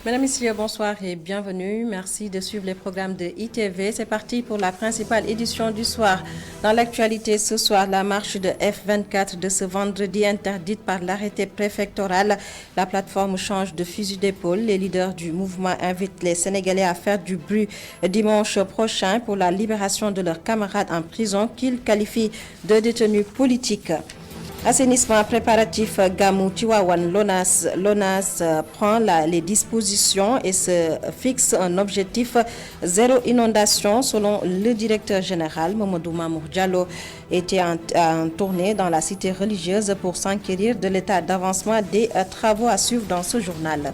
Mesdames, Messieurs, bonsoir et bienvenue. Merci de suivre les programmes de ITV. C'est parti pour la principale édition du soir. Dans l'actualité ce soir, la marche de F24 de ce vendredi interdite par l'arrêté préfectoral. La plateforme change de fusil d'épaule. Les leaders du mouvement invitent les Sénégalais à faire du bruit dimanche prochain pour la libération de leurs camarades en prison qu'ils qualifient de détenus politiques. Assainissement préparatif Gamou Tiwawan, l'ONAS prend les dispositions et se fixe un objectif zéro inondation selon le directeur général. Mamadou Mamour Diallo était en tournée dans la cité religieuse pour s'enquérir de l'état d'avancement des travaux à suivre dans ce journal.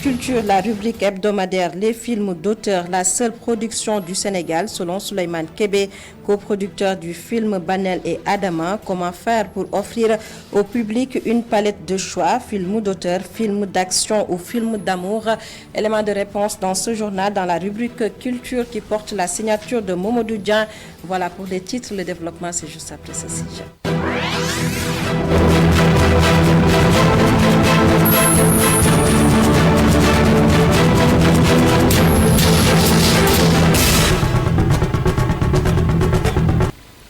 Culture, la rubrique hebdomadaire, les films d'auteur, la seule production du Sénégal selon Souleymane Kébé, coproducteur du film Banel et Adama. Comment faire pour offrir au public une palette de choix, films d'auteur, films d'action ou films d'amour? Élément de réponse dans ce journal dans la rubrique Culture qui porte la signature de Momodou Dian. Voilà pour les titres, le développement c'est juste après ceci.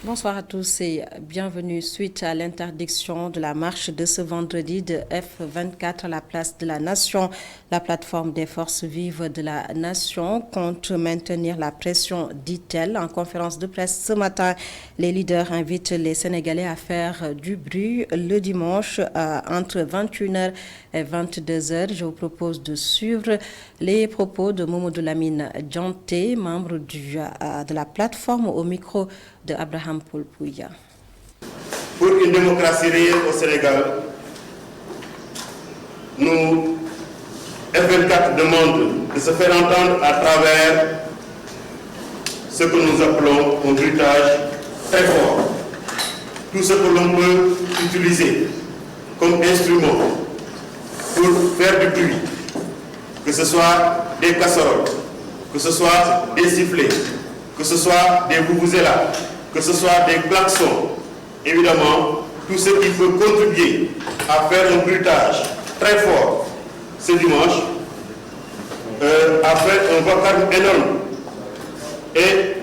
Bonsoir à tous et bienvenue suite à l'interdiction de la marche de ce vendredi de F24 à la place de la Nation. La plateforme des forces vives de la Nation compte maintenir la pression, dit-elle. En conférence de presse ce matin, les leaders invitent les Sénégalais à faire du bruit le dimanche entre 21h et 22h. Je vous propose de suivre les propos de Momodou Lamine Dianté, membre de la plateforme au micro de Abraham Poulpouya. Pour une démocratie réelle au Sénégal, nous, F24 demande de se faire entendre à travers ce que nous appelons un bruitage très fort. Tout ce que l'on peut utiliser comme instrument pour faire du bruit, que ce soit des casseroles, que ce soit des sifflets, que ce soit des vuvuzelas, que ce soit des klaxons, évidemment, tout ce qui peut contribuer à faire un bruitage très fort ce dimanche, à faire un vacarme énorme et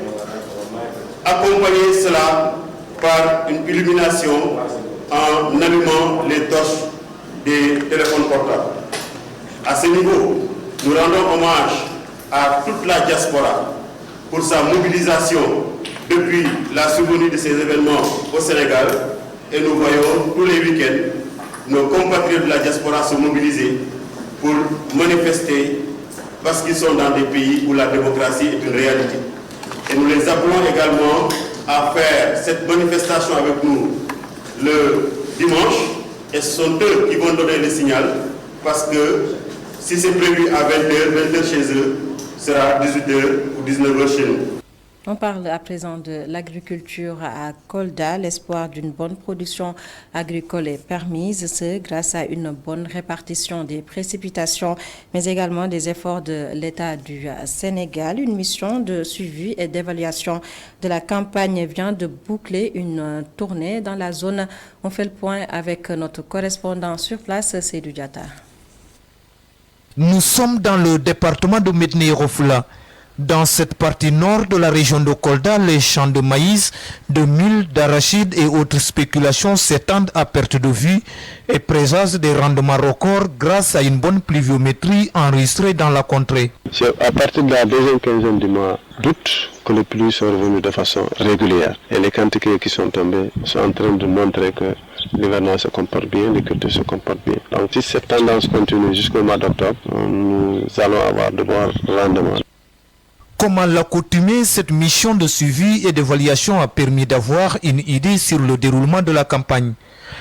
accompagner cela par une illumination en allumant les torches des téléphones portables. À ce niveau, nous rendons hommage à toute la diaspora pour sa mobilisation depuis la survenue de ces événements au Sénégal, et nous voyons tous les week-ends nos compatriotes de la diaspora se mobiliser pour manifester parce qu'ils sont dans des pays où la démocratie est une réalité. Et nous les appelons également à faire cette manifestation avec nous le dimanche, et ce sont eux qui vont donner le signal, parce que si c'est prévu à 20h chez eux, sera 18h ou 19h chez nous. On parle à présent de l'agriculture à Kolda. L'espoir d'une bonne production agricole est permise, c'est grâce à une bonne répartition des précipitations, mais également des efforts de l'État du Sénégal. Une mission de suivi et d'évaluation de la campagne vient de boucler une tournée dans la zone. On fait le point avec notre correspondant sur place, Seydou Diatta. Nous sommes dans le département de Médina Yoro Foulah. Dans cette partie nord de la région de Kolda, les champs de maïs, de mil, d'arachides et autres spéculations s'étendent à perte de vue et présentent des rendements records grâce à une bonne pluviométrie enregistrée dans la contrée. C'est à partir de la deuxième quinzaine du mois d'août que les pluies sont revenues de façon régulière. Et les quantités qui sont tombées sont en train de montrer que l'hivernage se comporte bien, les cultures se comportent bien. Donc si cette tendance continue jusqu'au mois d'octobre, nous allons avoir de bons rendements. Comme à l'accoutumée, cette mission de suivi et d'évaluation a permis d'avoir une idée sur le déroulement de la campagne.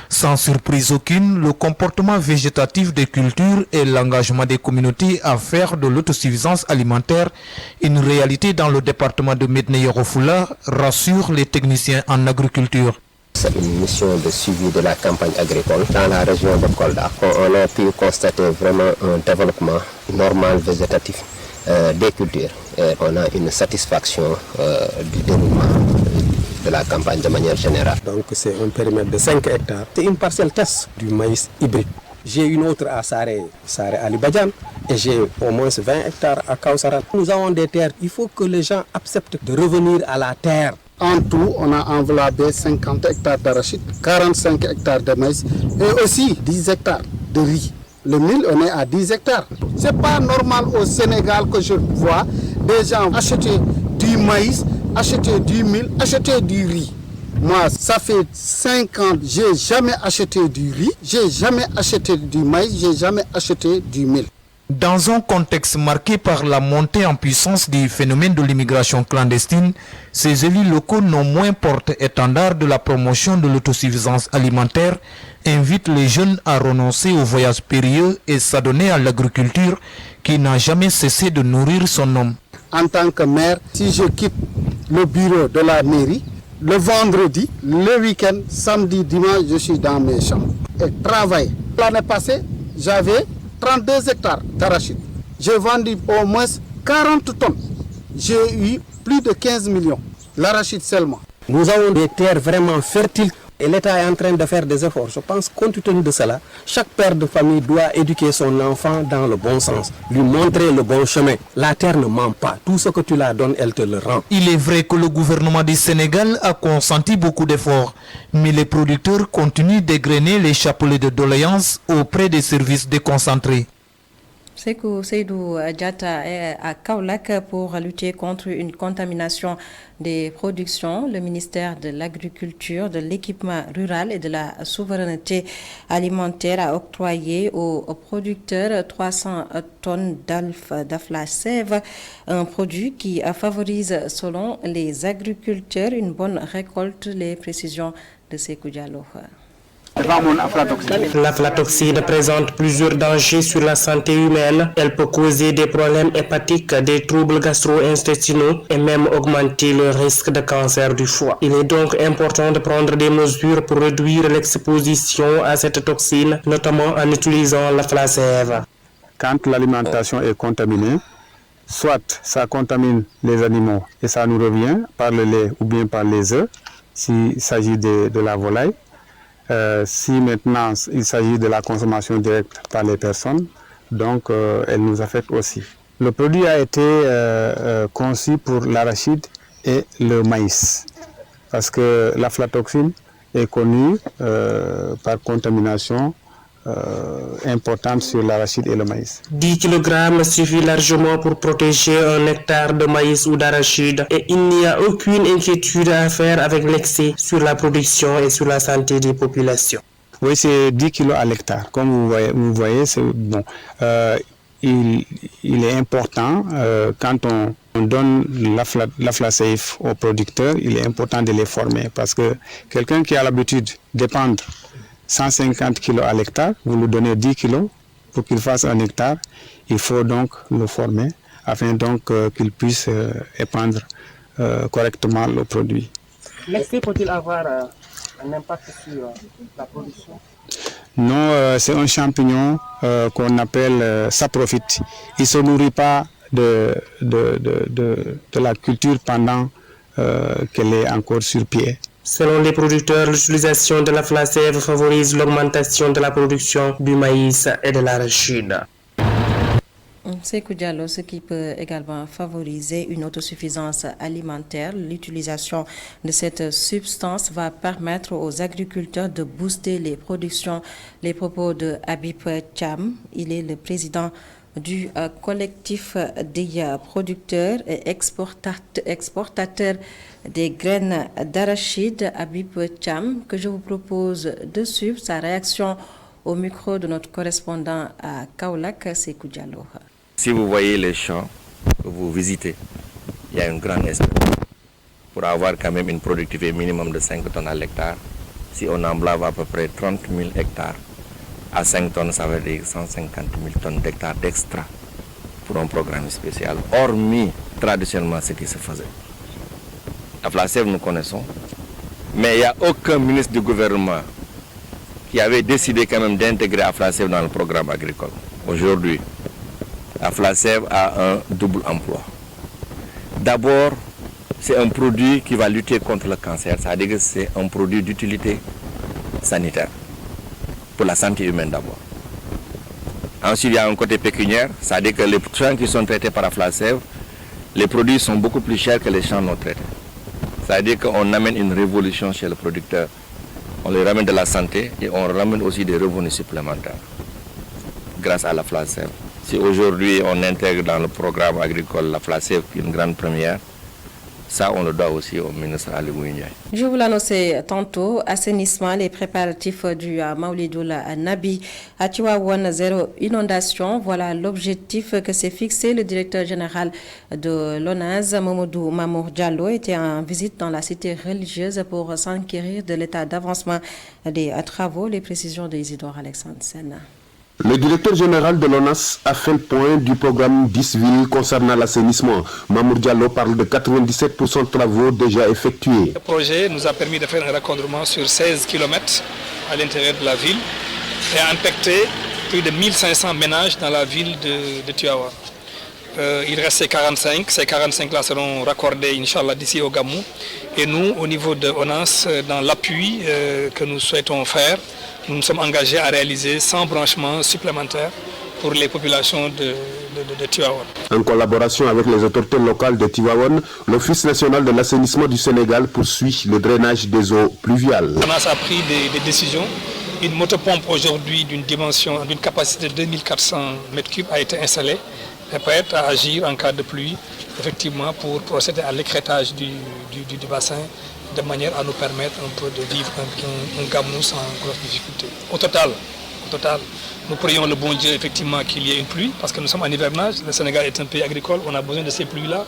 Sans surprise aucune, le comportement végétatif des cultures et l'engagement des communautés à faire de l'autosuffisance alimentaire une réalité dans le département de Médina Yoro Foulah rassurent les techniciens en agriculture. C'est une mission de suivi de la campagne agricole dans la région de Kolda. On a pu constater vraiment un développement normal végétatif des cultures. Et on a une satisfaction du déroulement de la campagne de manière générale. Donc c'est un périmètre de 5 hectares. C'est une parcelle test du maïs hybride. J'ai une autre à Saré Ali Badian Et j'ai au moins 20 hectares à Kausara. Nous avons des terres. Il faut que les gens acceptent de revenir à la terre. En tout, on a enveloppé 50 hectares d'arachide, 45 hectares de maïs et aussi 10 hectares de riz. Le mil, on est à 10 hectares. Ce n'est pas normal au Sénégal que je vois des gens acheter du maïs, acheter du mil, acheter du riz. Moi, ça fait 5 ans, je n'ai jamais acheté du riz, je n'ai jamais acheté du maïs, je n'ai jamais acheté du mil. Dans un contexte marqué par la montée en puissance du phénomène de l'immigration clandestine, ces élus locaux non moins porte-étendard de la promotion de l'autosuffisance alimentaire invitent les jeunes à renoncer aux voyages périlleux et s'adonner à l'agriculture qui n'a jamais cessé de nourrir son homme. En tant que maire, si je quitte le bureau de la mairie, le vendredi, le week-end, samedi, dimanche, je suis dans mes champs et travaille. L'année passée, j'avais 32 hectares d'arachide. J'ai vendu au moins 40 tonnes. J'ai eu plus de 15 millions. L'arachide seulement. Nous avons des terres vraiment fertiles et l'État est en train de faire des efforts. Je pense compte tenu de cela, chaque père de famille doit éduquer son enfant dans le bon sens, lui montrer le bon chemin. La terre ne ment pas. Tout ce que tu la donnes, elle te le rend. Il est vrai que le gouvernement du Sénégal a consenti beaucoup d'efforts, mais les producteurs continuent d'égrener les chapelets de doléances auprès des services déconcentrés. Seydou Diatta est à Kaolack pour lutter contre une contamination des productions. Le ministère de l'Agriculture, de l'Équipement rural et de la Souveraineté alimentaire a octroyé aux producteurs 300 tonnes d'Aflasève, un produit qui favorise, selon les agriculteurs, une bonne récolte. Les précisions de Sékou Diallo. L'aflatoxine présente plusieurs dangers sur la santé humaine. Elle peut causer des problèmes hépatiques, des troubles gastro-intestinaux et même augmenter le risque de cancer du foie. Il est donc important de prendre des mesures pour réduire l'exposition à cette toxine, notamment en utilisant l'Aflasève. Quand l'alimentation est contaminée, soit ça contamine les animaux et ça nous revient par le lait ou bien par les œufs, s'il s'agit de la volaille. Si maintenant il s'agit de la consommation directe par les personnes, donc elle nous affecte aussi. Le produit a été conçu pour l'arachide et le maïs, parce que l'aflatoxine est connue par contamination importante sur l'arachide et le maïs. 10 kg suffit largement pour protéger un hectare de maïs ou d'arachide et il n'y a aucune inquiétude à faire avec l'excès sur la production et sur la santé des populations. Oui, c'est 10 kg à l'hectare. Comme vous voyez c'est bon. Il est important, quand on donne l'Aflasafe aux producteurs, il est important de les former parce que quelqu'un qui a l'habitude de dépendre 150 kg à l'hectare, vous lui donnez 10 kg pour qu'il fasse un hectare, il faut donc le former afin donc qu'il puisse épandre correctement le produit. L'excès peut-il avoir un impact sur la production? Non, c'est un champignon qu'on appelle saprophyte. Il ne se nourrit pas de la culture pendant qu'elle est encore sur pied. Selon les producteurs, l'utilisation de l'Aflasève favorise l'augmentation de la production du maïs et de l'arachide. Sékou Diallo, ce qui peut également favoriser une autosuffisance alimentaire. L'utilisation de cette substance va permettre aux agriculteurs de booster les productions. Les propos de Habib Thiam, il est le président du collectif des producteurs et exportateurs des graines d'arachide, Habib Thiam, que je vous propose de suivre sa réaction au micro de notre correspondant à Kaolack, Sékou Diallo. Si vous voyez les champs que vous visitez, il y a une grande espèce. Pour avoir quand même une productivité minimum de 5 tonnes à l'hectare, si on emblave à peu près 30 000 hectares, à 5 tonnes, ça veut dire 150 000 tonnes d'hectares d'extra pour un programme spécial, hormis traditionnellement ce qui se faisait. Aflasève, nous connaissons, mais il n'y a aucun ministre du gouvernement qui avait décidé quand même d'intégrer Aflasève dans le programme agricole. Aujourd'hui, Aflasève a un double emploi. D'abord, c'est un produit qui va lutter contre le cancer, c'est-à-dire que c'est un produit d'utilité sanitaire, pour la santé humaine d'abord. Ensuite, il y a un côté pécuniaire, c'est-à-dire que les champs qui sont traités par la FLASEV, les produits sont beaucoup plus chers que les champs non traités. C'est-à-dire qu'on amène une révolution chez le producteur. On lui ramène de la santé et on ramène aussi des revenus supplémentaires grâce à la FLASEV. Si aujourd'hui on intègre dans le programme agricole la FLASEV, une grande première, ça, on le doit aussi au ministre Ali Ndiaye. Je vous l'annonçais tantôt, assainissement, les préparatifs du Maulidoul Nabi à Tivaouane, zéro inondation. Voilà l'objectif que s'est fixé le directeur général de l'ONAS, Mamadou Mamour Diallo, était en visite dans la cité religieuse pour s'enquérir de l'état d'avancement des travaux. Les précisions de Isidore Alexandre Sena. Le directeur général de l'ONAS a fait le point du programme 10 villes concernant l'assainissement. Mamour Diallo parle de 97% de travaux déjà effectués. Le projet nous a permis de faire un raccordement sur 16 km à l'intérieur de la ville et a impacté plus de 1500 ménages dans la ville de Tivaouane. Il reste 45, ces 45-là seront raccordés, Inch'Allah, d'ici au Gamou. Et nous, au niveau de ONAS, dans l'appui que nous souhaitons faire, nous nous sommes engagés à réaliser 100 branchements supplémentaires pour les populations de Tivaouane. En collaboration avec les autorités locales de Tivaouane, l'Office national de l'assainissement du Sénégal poursuit le drainage des eaux pluviales. ONAS a pris des décisions. Une motopompe aujourd'hui d'une capacité de 2400 m3 a été installée. Elle peut être à agir en cas de pluie, effectivement, pour procéder à l'écrêtage du bassin, de manière à nous permettre un peu de vivre un Gamou sans grosse difficulté. Au total, nous prions le bon Dieu effectivement qu'il y ait une pluie, parce que nous sommes en hivernage, le Sénégal est un pays agricole, on a besoin de ces pluies-là,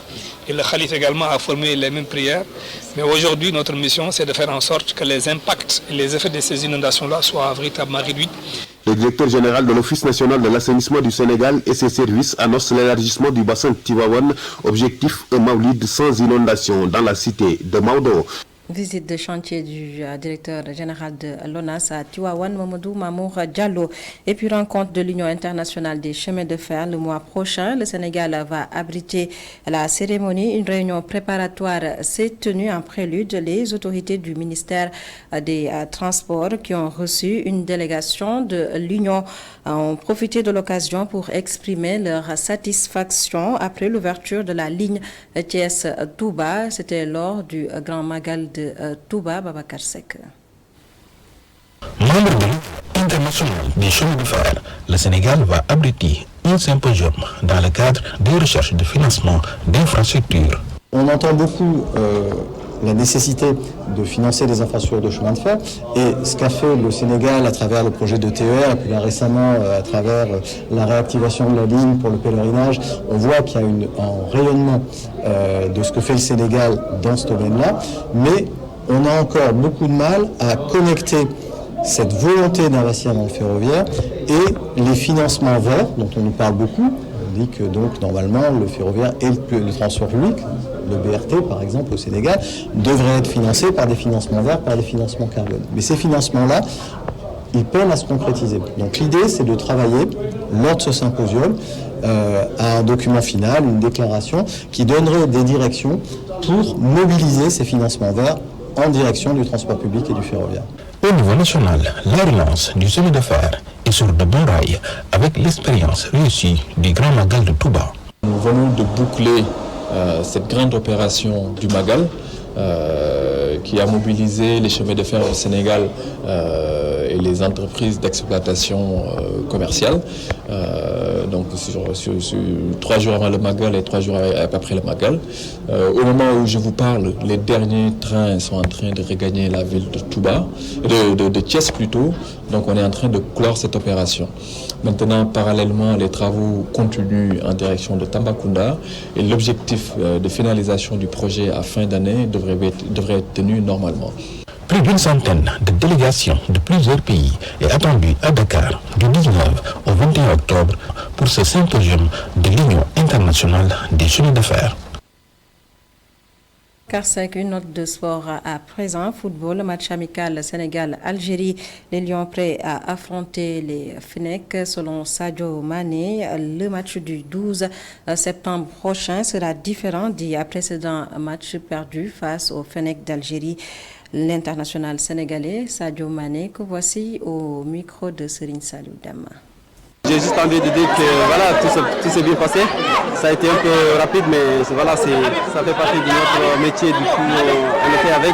et le Khalif également a formé les mêmes prières. Mais aujourd'hui, notre mission, c'est de faire en sorte que les impacts et les effets de ces inondations-là soient véritablement réduits. Le directeur général de l'Office national de l'assainissement du Sénégal et ses services annoncent l'élargissement du bassin de Tivaouane, objectif un Maulid sans inondation dans la cité de Maodo. Visite de chantier du directeur général de l'ONAS à Tivaouane, Mamadou Mamour Diallo. Et puis rencontre de l'Union internationale des chemins de fer le mois prochain. Le Sénégal va abriter la cérémonie. Une réunion préparatoire s'est tenue en prélude. Les autorités du ministère des Transports qui ont reçu une délégation de l'Union ont profité de l'occasion pour exprimer leur satisfaction après l'ouverture de la ligne Thiès-Touba. C'était lors du Grand Magal de Touba, Babacar Sek. Membre de l'Union internationale des chemins de fer, le Sénégal va abriter un symposium dans le cadre des recherches de financement d'infrastructures. On entend beaucoup la nécessité de financer des infrastructures de chemin de fer et ce qu'a fait le Sénégal à travers le projet de TER et puis là récemment à travers la réactivation de la ligne pour le pèlerinage, on voit qu'il y a un rayonnement de ce que fait le Sénégal dans ce domaine-là, mais on a encore beaucoup de mal à connecter cette volonté d'investir dans le ferroviaire et les financements verts dont on nous parle beaucoup. On dit que donc normalement le ferroviaire et le transport public, le BRT par exemple au Sénégal, devraient être financés par des financements verts, par des financements carbone. Mais ces financements-là, ils peinent à se concrétiser. Donc l'idée c'est de travailler lors de ce symposium à un document final, une déclaration qui donnerait des directions pour mobiliser ces financements verts en direction du transport public et du ferroviaire. Au niveau national, la relance du chemin de fer est sur de bons rails avec l'expérience réussie du Grand Magal de Touba. Nous venons de boucler cette grande opération du Magal qui a mobilisé les chemins de fer au Sénégal et les entreprises d'exploitation commerciale. Donc sur 3 jours avant le Magal et 3 jours après le Magal. Au moment où je vous parle, les derniers trains sont en train de regagner la ville de Touba, de Thiès plutôt. Donc on est en train de clore cette opération. Maintenant, parallèlement, les travaux continuent en direction de Tambacounda et l'objectif de finalisation du projet à fin d'année devrait être tenu normalement. Plus d'une centaine de délégations de plusieurs pays est attendue à Dakar du 19 au 21 octobre pour ce symposium de l'Union internationale des chemins de fer. Karsek, une note de sport à présent. Football, match amical Sénégal-Algérie. Les Lions prêts à affronter les Fennecs selon Sadio Mané. Le match du 12 septembre prochain sera différent du précédent match perdu face aux Fennecs d'Algérie. L'international sénégalais Sadio Mané, que voici au micro de Serine Salou Dama. J'ai j'ai juste envie de dire que voilà, tout s'est bien passé. Ça a été un peu rapide, mais voilà, ça fait partie de notre métier. Du coup, on le fait avec.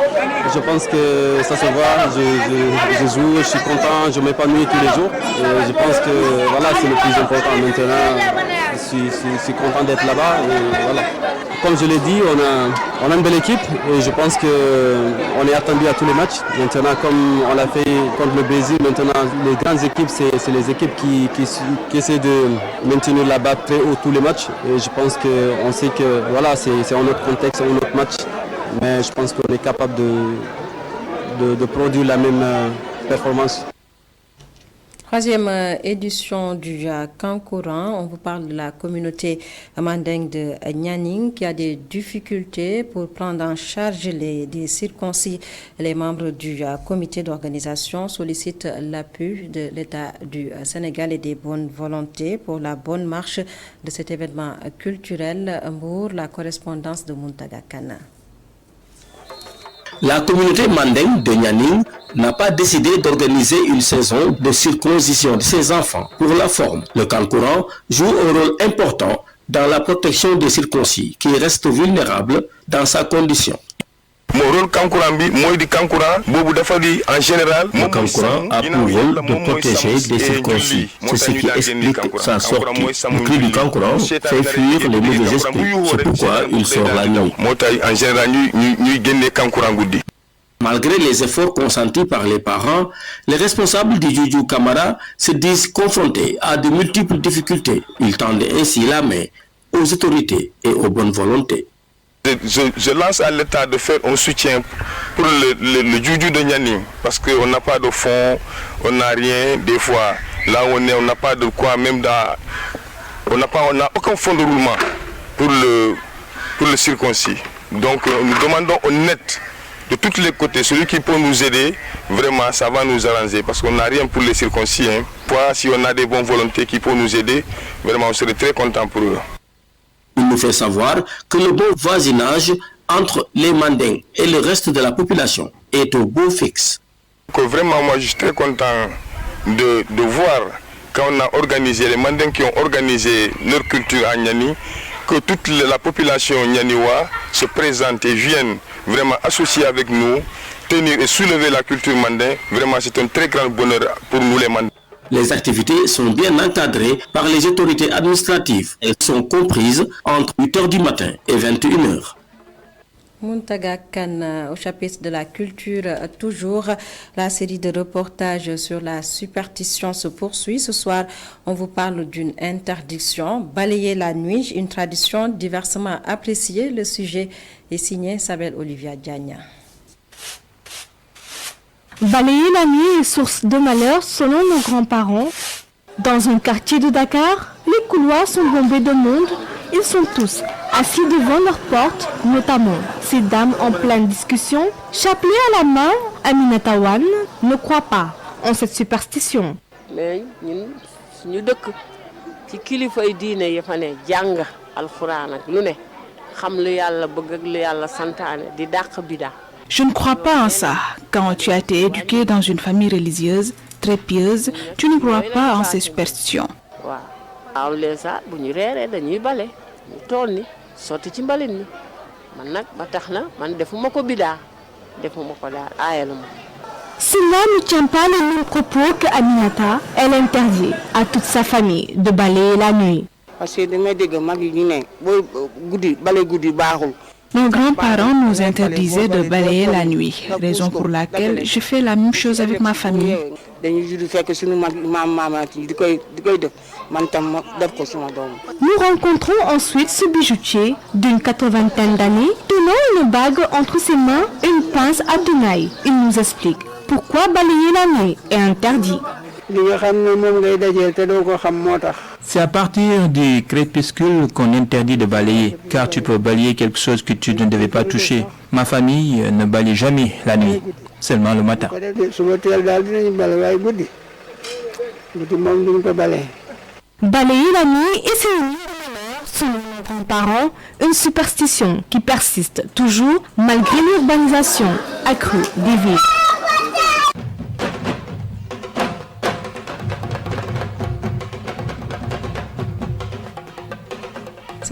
Je pense que ça se voit. Je joue, je suis content, je m'épanouis tous les jours. Et je pense que voilà, c'est le plus important maintenant. Je suis content d'être là-bas. Et voilà. Comme je l'ai dit, on a une belle équipe et je pense qu'on est attendu à tous les matchs. Maintenant, comme on l'a fait contre le Brésil, maintenant les grandes équipes, c'est les équipes qui essaient de maintenir la barre très haut tous les matchs. Et je pense qu'on sait que voilà, c'est un autre contexte, un autre match. Mais je pense qu'on est capable de produire la même performance. Troisième édition du Kankourang, on vous parle de la communauté mandingue de Nianing qui a des difficultés pour prendre en charge des circoncis. Les membres du comité d'organisation sollicitent l'appui de l'État du Sénégal et des bonnes volontés pour la bonne marche de cet événement culturel. Pour la correspondance de Muntaga Kana. La communauté mandingue de Nianing n'a pas décidé d'organiser une saison de circoncision de ses enfants. Pour la forme, le Kankourang joue un rôle important dans la protection des circoncis qui restent vulnérables dans sa condition. Le Kankourang en général, le Kankourang a pour rôle de protéger les circoncis. C'est ce qui explique sa sortie. Le cri du Kankourang fait fuir les mauvais esprits. C'est pourquoi il sort la nuit. Malgré les efforts consentis par les parents, les responsables du Juju Camara se disent confrontés à de multiples difficultés. Ils tendent ainsi la main aux autorités et aux bonnes volontés. Je lance à l'État de faire un soutien pour le Juju de Nianing parce qu'on n'a pas de fonds, on n'a rien. Des fois, là où on n'a pas de quoi, même on n'a aucun fonds de roulement pour le circoncis. Donc nous demandons au net de tous les côtés, celui qui peut nous aider, vraiment ça va nous arranger parce qu'on n'a rien pour les circoncis. Si on a des bonnes volontés qui peuvent nous aider, vraiment on serait très content pour eux. Il nous fait savoir que le bon voisinage entre les Mandingues et le reste de la population est au beau fixe. Vraiment, moi je suis très content de voir quand on a organisé, les Mandingues qui ont organisé leur culture à Niani, que toute la population nianiwa se présente et vienne vraiment associer avec nous, tenir et soulever la culture mandingue. Vraiment, c'est un très grand bonheur pour nous les Mandingues. Les activités sont bien encadrées par les autorités administratives. Elles sont comprises entre 8h du matin et 21h. Muntaga Khan, au chapitre de la culture, toujours la série de reportages sur la superstition se poursuit. Ce soir, on vous parle d'une interdiction, balayer la nuit, une tradition diversement appréciée. Le sujet est signé Sabel Olivia Diagna. Balayer la nuit est source de malheur selon nos grands-parents. Dans un quartier de Dakar, les couloirs sont bombés de monde. Ils sont tous assis devant leur porte, notamment ces dames en pleine discussion. Chapelet à la main, Aminata Wan ne croit pas en cette superstition. Mais nous, nous dëkk ci kilifa yi diine yi fa ne jàng alxuraan ak lu ne xam lu Yàlla bëgg ak lu Yàlla santaane di dàq bida. Je ne crois pas en ça. Quand tu as été éduqué dans une famille religieuse, très pieuse, tu ne crois pas en ces superstitions. waaw les ça bu ñu reeree dañuy bale ñu tool ni sotti ci mbalit mi man nag ba tax na man defuma ko bidaa defuma ko daal aayaluma. Cela ne tient pas le même propos que Aminata. Elle interdit à toute sa famille de balayer la nuit. Parce que damay dégg mag yi ñu ne booy guddi bale guddi baaxul. Nos grands-parents nous interdisaient de balayer la nuit, raison pour laquelle je fais la même chose avec ma famille. Nous rencontrons ensuite ce bijoutier d'une 80aine d'années, tenant une bague entre ses mains et une pince à tenaille. Il nous explique pourquoi balayer la nuit est interdit. C'est à partir du crépuscule qu'on interdit de balayer, car tu peux balayer quelque chose que tu ne devais pas toucher. Ma famille ne balaye jamais la nuit, seulement le matin. Balayer la nuit et c'est une selon nos grands-parents, une superstition qui persiste toujours malgré l'urbanisation accrue des villes.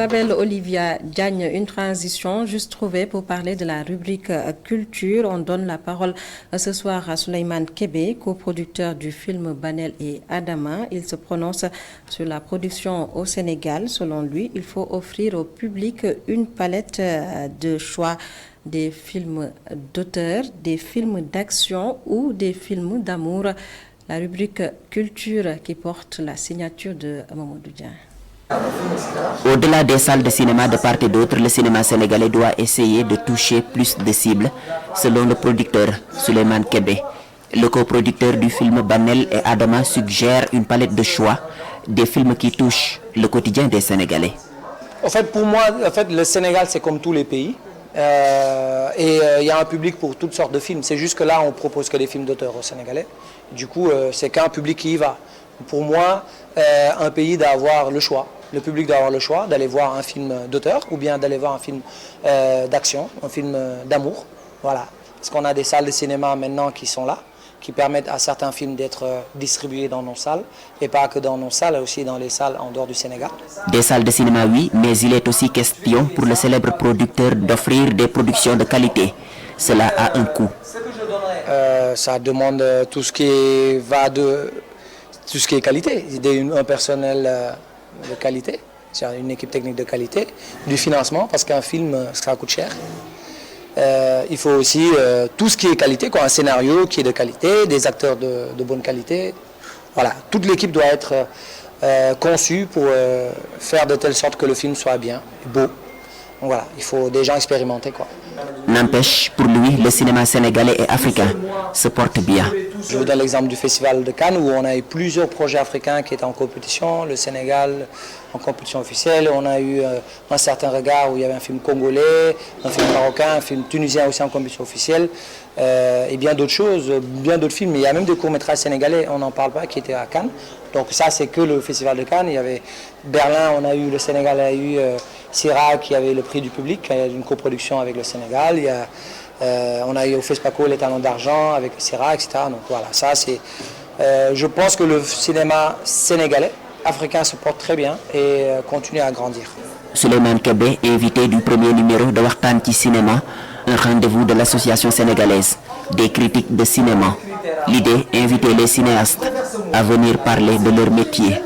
Sabel Olivia Diagne, une transition juste trouvée pour parler de la rubrique culture. On donne la parole ce soir à Souleymane Kébé, coproducteur du film Banel et Adama. Il se prononce sur la production au Sénégal. Selon lui, il faut offrir au public une palette de choix, des films d'auteur, des films d'action ou des films d'amour. La rubrique culture qui porte la signature de Mamadou Dia. Au-delà des salles de cinéma de part et d'autre, le cinéma sénégalais doit essayer de toucher plus de cibles, selon le producteur Souleymane Kébé. Le coproducteur du film Banel et Adama suggère une palette de choix, des films qui touchent le quotidien des Sénégalais. En fait, pour moi, le Sénégal, c'est comme tous les pays. Et il y a un public pour toutes sortes de films. C'est juste que là, on propose que des films d'auteur au Sénégalais. Du coup, c'est qu'un public qui y va. Pour moi, un pays doit avoir le choix. Le public doit avoir le choix d'aller voir un film d'auteur ou bien d'aller voir un film d'action, un film d'amour. Voilà. Parce qu'on a des salles de cinéma maintenant qui sont là, qui permettent à certains films d'être distribués dans nos salles, et pas que dans nos salles, aussi dans les salles en dehors du Sénégal. Des salles de cinéma, oui, mais il est aussi question pour le célèbre producteur d'offrir des productions de qualité. Cela a un coût. Ça demande tout ce qui va de... tout ce qui est qualité, un personnel de qualité, une équipe technique de qualité, du financement, parce qu'un film, ça coûte cher. Il faut aussi tout ce qui est qualité, un scénario qui est de qualité, des acteurs de bonne qualité. Voilà, toute l'équipe doit être conçue pour faire de telle sorte que le film soit bien, beau. Donc voilà, il faut des gens expérimentés, quoi. N'empêche, pour lui, le cinéma sénégalais et africain se porte bien. Je vous donne l'exemple du Festival de Cannes où on a eu plusieurs projets africains qui étaient en compétition. Le Sénégal en compétition officielle. On a eu un certain regard où il y avait un film congolais, un film marocain, un film tunisien aussi en compétition officielle. Et bien d'autres choses, bien d'autres films. Il y a même des courts-métrages sénégalais, on n'en parle pas, qui étaient à Cannes. Donc ça, c'est que le Festival de Cannes. Il y avait Berlin, on a eu, le Sénégal a eu Syrah qui avait le prix du public, une coproduction avec le Sénégal. Il y a, on a eu au FESPACO les talons d'argent avec Syrah, etc. Donc voilà, ça c'est... je pense que le cinéma sénégalais, africain se porte très bien et continue à grandir. Souleymane Kébé, invité du premier numéro de Wartan Ki Cinéma, un rendez-vous de l'association sénégalaise des critiques de cinéma. L'idée, inviter les cinéastes à venir parler de leur métier.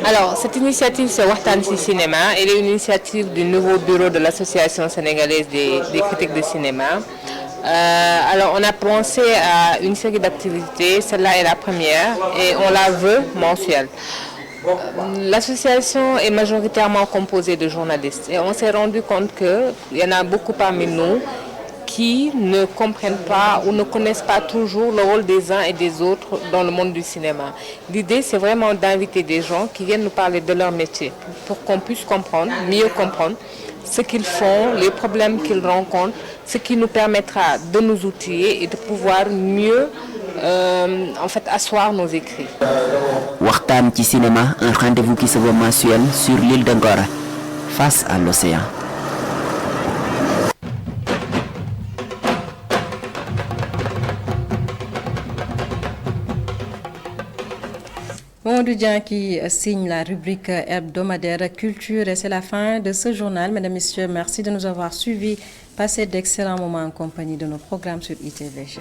Alors, cette initiative, c'est Wartan Ki Cinéma. Elle est une initiative du nouveau bureau de l'association sénégalaise des critiques de cinéma. Alors, on a pensé à une série d'activités. Celle-là est la première et on la veut mensuelle. L'association est majoritairement composée de journalistes et on s'est rendu compte qu'il y en a beaucoup parmi nous qui ne comprennent pas ou ne connaissent pas toujours le rôle des uns et des autres dans le monde du cinéma. L'idée, c'est vraiment d'inviter des gens qui viennent nous parler de leur métier pour qu'on puisse comprendre, mieux comprendre ce qu'ils font, les problèmes qu'ils rencontrent, ce qui nous permettra de nous outiller et de pouvoir mieux asseoir nos écrits. Wartan Ki Cinéma, un rendez-vous qui se veut mensuel sur l'île d'Angora, face à l'océan. Mamadou Dia qui signe la rubrique hebdomadaire culture et c'est la fin de ce journal. Mesdames, Messieurs, merci de nous avoir suivis. Passez d'excellents moments en compagnie de nos programmes sur ITV.